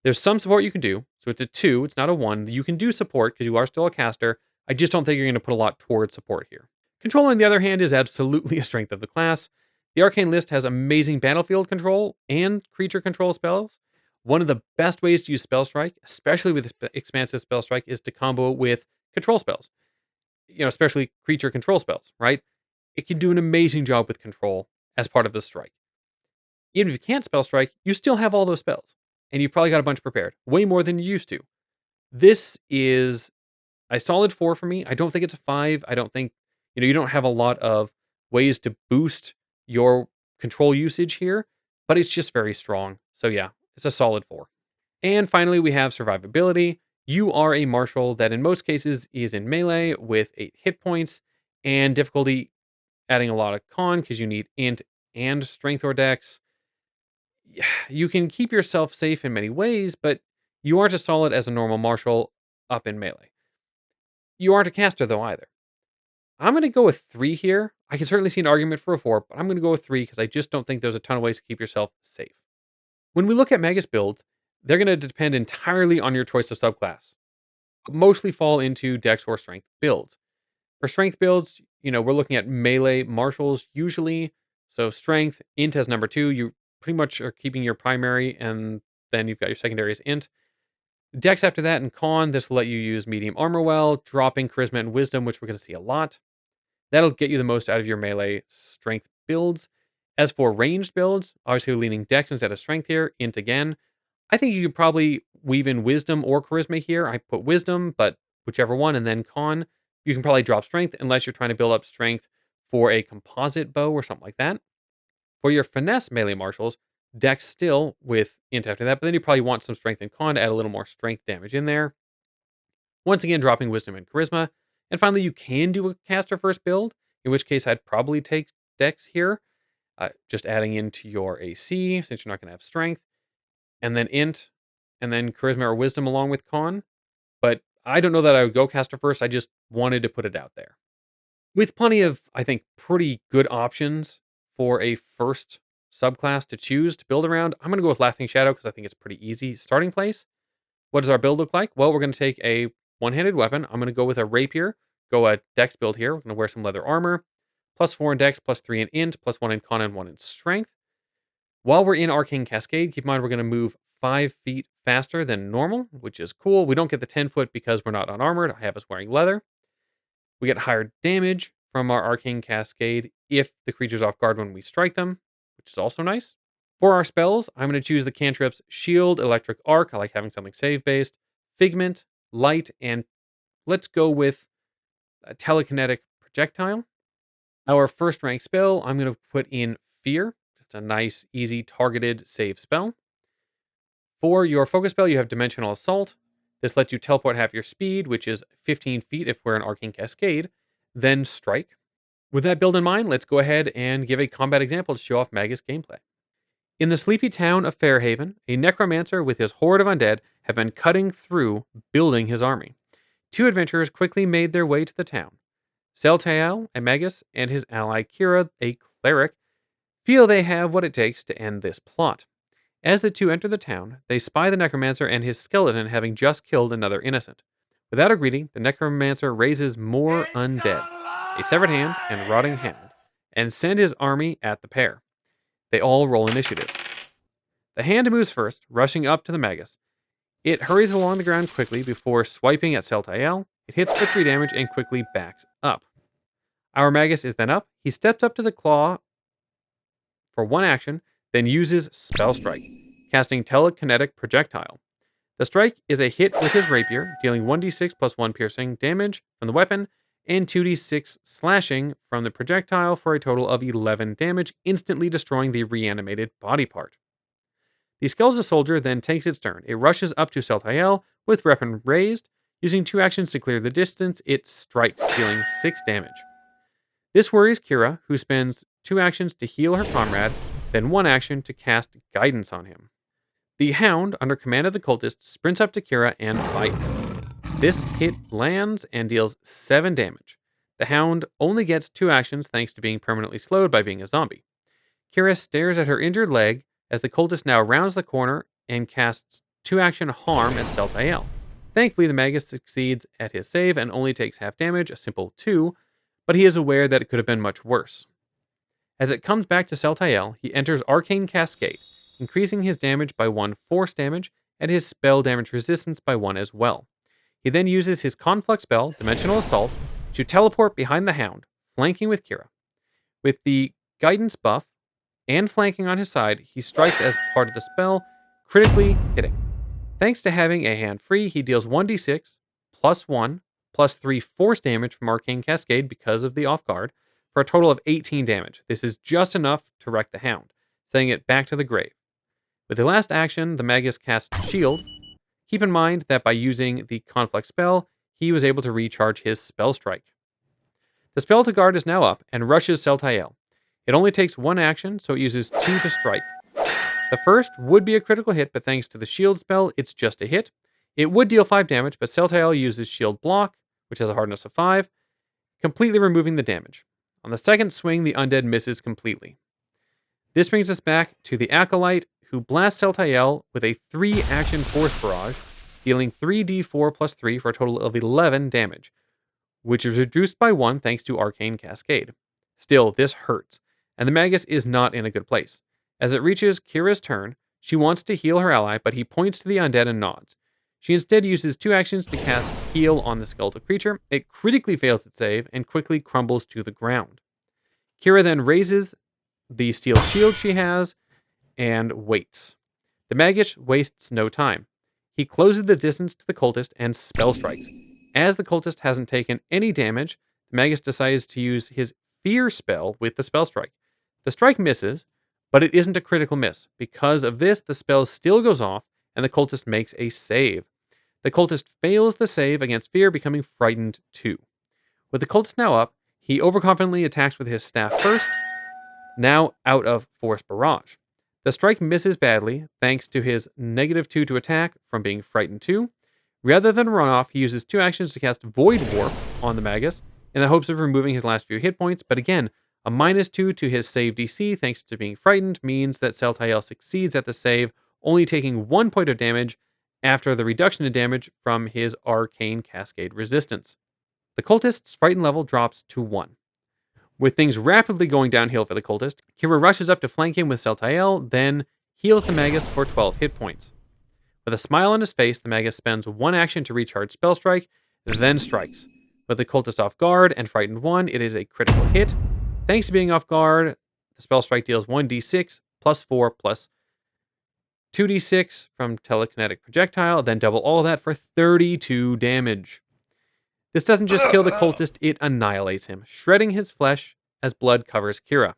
There's some support you can do, so it's a 2, it's not a 1. You can do support because you are still a caster. I just don't think you're going to put a lot towards support here. Control, on the other hand, is absolutely a strength of the class. The Arcane list has amazing battlefield control and creature control spells. One of the best ways to use Spell Strike, especially with expansive Spell Strike, is to combo with control spells. Especially creature control spells, right? It can do an amazing job with control as part of the strike. Even if you can't spell strike, you still have all those spells. And you've probably got a bunch prepared, way more than you used to. This is a solid 4 for me. I don't think it's a 5. I don't think, you don't have a lot of ways to boost your control usage here, but it's just very strong. So yeah, it's a solid 4. And finally, we have survivability. You are a martial that in most cases is in melee with 8 hit points and difficulty adding a lot of con because you need int and strength or dex. You can keep yourself safe in many ways, but you aren't as solid as a normal martial up in melee. You aren't a caster though either. I'm going to go with 3 here. I can certainly see an argument for a 4, but I'm going to go with 3 because I just don't think there's a ton of ways to keep yourself safe. When we look at Magus builds, they're going to depend entirely on your choice of subclass, but mostly fall into dex or strength builds. For strength builds, we're looking at melee martials usually. So strength, int as number 2, you pretty much are keeping your primary, and then you've got your secondary as int. Dex after that, and con, this will let you use medium armor well, dropping charisma and wisdom, which we're going to see a lot. That'll get you the most out of your melee strength builds. As for ranged builds, obviously we're leaning dex instead of strength here, int again. I think you could probably weave in wisdom or charisma here. I put wisdom, but whichever one, and then con. You can probably drop strength unless you're trying to build up strength for a composite bow or something like that. For your finesse melee martials, dex still with int after that, but then you probably want some strength and con to add a little more strength damage in there. Once again, dropping wisdom and charisma. And finally, you can do a caster first build, in which case I'd probably take dex here, just adding into your AC since you're not going to have strength, and then int, and then charisma or wisdom along with con. But I don't know that I would go caster first. I just wanted to put it out there. With plenty of, I think, pretty good options for a first subclass to choose to build around, I'm going to go with Laughing Shadow because I think it's pretty easy starting place. What does our build look like? Well, we're going to take a one-handed weapon. I'm going to go with a rapier, go a dex build here. We're going to wear some leather armor, +4 in dex, +3 in int, +1 in con, and 1 in strength. While we're in Arcane Cascade, keep in mind we're going to move 5 feet faster than normal, which is cool. We don't get the 10-foot because we're not unarmored. I have us wearing leather. We get higher damage from our Arcane Cascade if the creature's off guard when we strike them, which is also nice. For our spells, I'm going to choose the cantrips Shield, Electric Arc. I like having something save based, Figment, Light, and let's go with a Telekinetic Projectile. Our first rank spell, I'm going to put in Fear. It's a nice, easy, targeted save spell. For your focus spell, you have Dimensional Assault. This lets you teleport half your speed, which is 15 feet if we're in Arcane Cascade, then strike. With that build in mind, let's go ahead and give a combat example to show off Magus gameplay. In the sleepy town of Fairhaven, a necromancer with his horde of undead have been cutting through, building his army. Two adventurers quickly made their way to the town. Seltael, a Magus, and his ally Kira, a cleric, feel they have what it takes to end this plot. As the two enter the town, they spy the necromancer and his skeleton having just killed another innocent. Without a greeting, the necromancer raises more undead, a severed hand and rotting hand, and send his army at the pair. They all roll initiative. The hand moves first, rushing up to the Magus. It hurries along the ground quickly before swiping at Seltael. It hits for 3 damage and quickly backs up. Our Magus is then up. He steps up to the claw for 1 action, then uses Spell Strike, casting Telekinetic Projectile. The strike is a hit with his rapier, dealing 1d6 plus 1 piercing damage from the weapon, and 2d6 slashing from the projectile for a total of 11 damage, instantly destroying the reanimated body part. The skeletal soldier then takes its turn. It rushes up to Seltael with weapon raised. Using 2 actions to clear the distance, it strikes, dealing 6 damage. This worries Kira, who spends 2 actions to heal her comrade, then 1 action to cast Guidance on him. The Hound, under command of the cultist, sprints up to Kira and bites. This hit lands and deals 7 damage. The Hound only gets 2 actions thanks to being permanently slowed by being a zombie. Kira stares at her injured leg as the cultist now rounds the corner and casts 2 action harm at Seltael. Thankfully, the Magus succeeds at his save and only takes half damage, a simple 2, but he is aware that it could have been much worse. As it comes back to Seltael, he enters Arcane Cascade, increasing his damage by 1 force damage and his spell damage resistance by 1 as well. He then uses his Conflux spell, Dimensional Assault, to teleport behind the Hound, flanking with Kira. With the Guidance buff and flanking on his side, he strikes as part of the spell, critically hitting. Thanks to having a hand free, he deals 1d6, plus 1, plus 3 force damage from Arcane Cascade because of the off guard, for a total of 18 damage. This is just enough to wreck the Hound, sending it back to the grave. With the last action, the Magus casts Shield. Keep in mind that by using the Conflict spell, he was able to recharge his Spell Strike. The spell to guard is now up and rushes Seltael. It only takes 1 action, so it uses 2 to strike. The first would be a critical hit, but thanks to the Shield spell, it's just a hit. It would deal 5 damage, but Seltael uses Shield Block, which has a hardness of 5, completely removing the damage. On the second swing, the undead misses completely. This brings us back to the Acolyte, who blasts Seltael with a 3-action Force Barrage, dealing 3d4 plus 3 for a total of 11 damage, which is reduced by 1 thanks to Arcane Cascade. Still, this hurts, and the Magus is not in a good place. As it reaches Kira's turn, she wants to heal her ally, but he points to the undead and nods. She instead uses 2 actions to cast Heal on the skeletal creature. It critically fails its save and quickly crumbles to the ground. Kira then raises the steel shield she has and waits. The Magus wastes no time. He closes the distance to the cultist and spell strikes. As the cultist hasn't taken any damage, the Magus decides to use his fear spell with the spell strike. The strike misses, but it isn't a critical miss. Because of this, the spell still goes off, and the cultist makes a save. The cultist fails the save against fear, becoming frightened 2. With the cultist now up, he overconfidently attacks with his staff first, now out of Force Barrage. The strike misses badly, thanks to his -2 to attack from being frightened 2. Rather than run off, he uses 2 actions to cast Void Warp on the Magus in the hopes of removing his last few hit points, but again, a -2 to his save DC thanks to being frightened means that Seltael succeeds at the save, only taking 1 point of damage after the reduction in damage from his Arcane Cascade resistance. The cultist's frightened level drops to 1. With things rapidly going downhill for the cultist, Kira rushes up to flank him with Seltael, then heals the Magus for 12 hit points. With a smile on his face, the Magus spends 1 action to recharge Spell Strike, then strikes. With the cultist off guard and frightened 1, it is a critical hit. Thanks to being off guard, the Spell Strike deals 1d6 plus 4 plus 2d6 from telekinetic projectile, then double all that for 32 damage. This doesn't just kill the cultist, it annihilates him, shredding his flesh as blood covers Kira.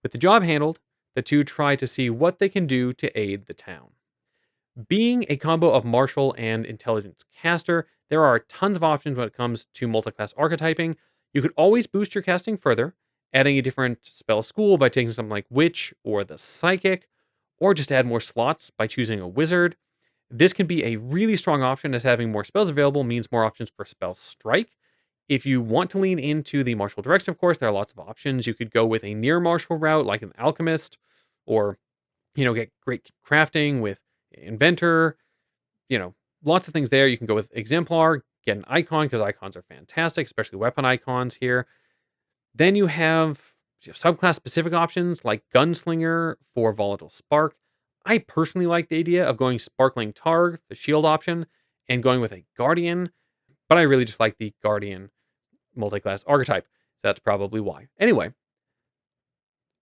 With the job handled, the two try to see what they can do to aid the town. Being a combo of martial and intelligence caster, there are tons of options when it comes to multiclass archetyping. You could always boost your casting further, adding a different spell school by taking something like Witch or the Psychic, or just add more slots by choosing a Wizard. This can be a really strong option, as having more spells available means more options for spell strike. If you want to lean into the martial direction, of course, there are lots of options. You could go with a near martial route like an alchemist, or get great crafting with inventor. Lots of things there. You can go with exemplar, get an icon because icons are fantastic, especially weapon icons here. Then you have subclass specific options like gunslinger for volatile spark. I personally like the idea of going Sparkling Targ, the shield option, and going with a Guardian, but I really just like the Guardian multiclass archetype, so that's probably why. Anyway,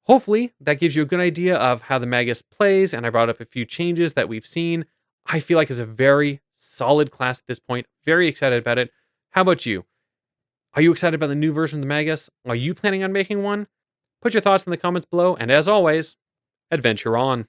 hopefully that gives you a good idea of how the Magus plays, and I brought up a few changes that we've seen. I feel like it's a very solid class at this point, very excited about it. How about you? Are you excited about the new version of the Magus? Are you planning on making one? Put your thoughts in the comments below, and as always, adventure on.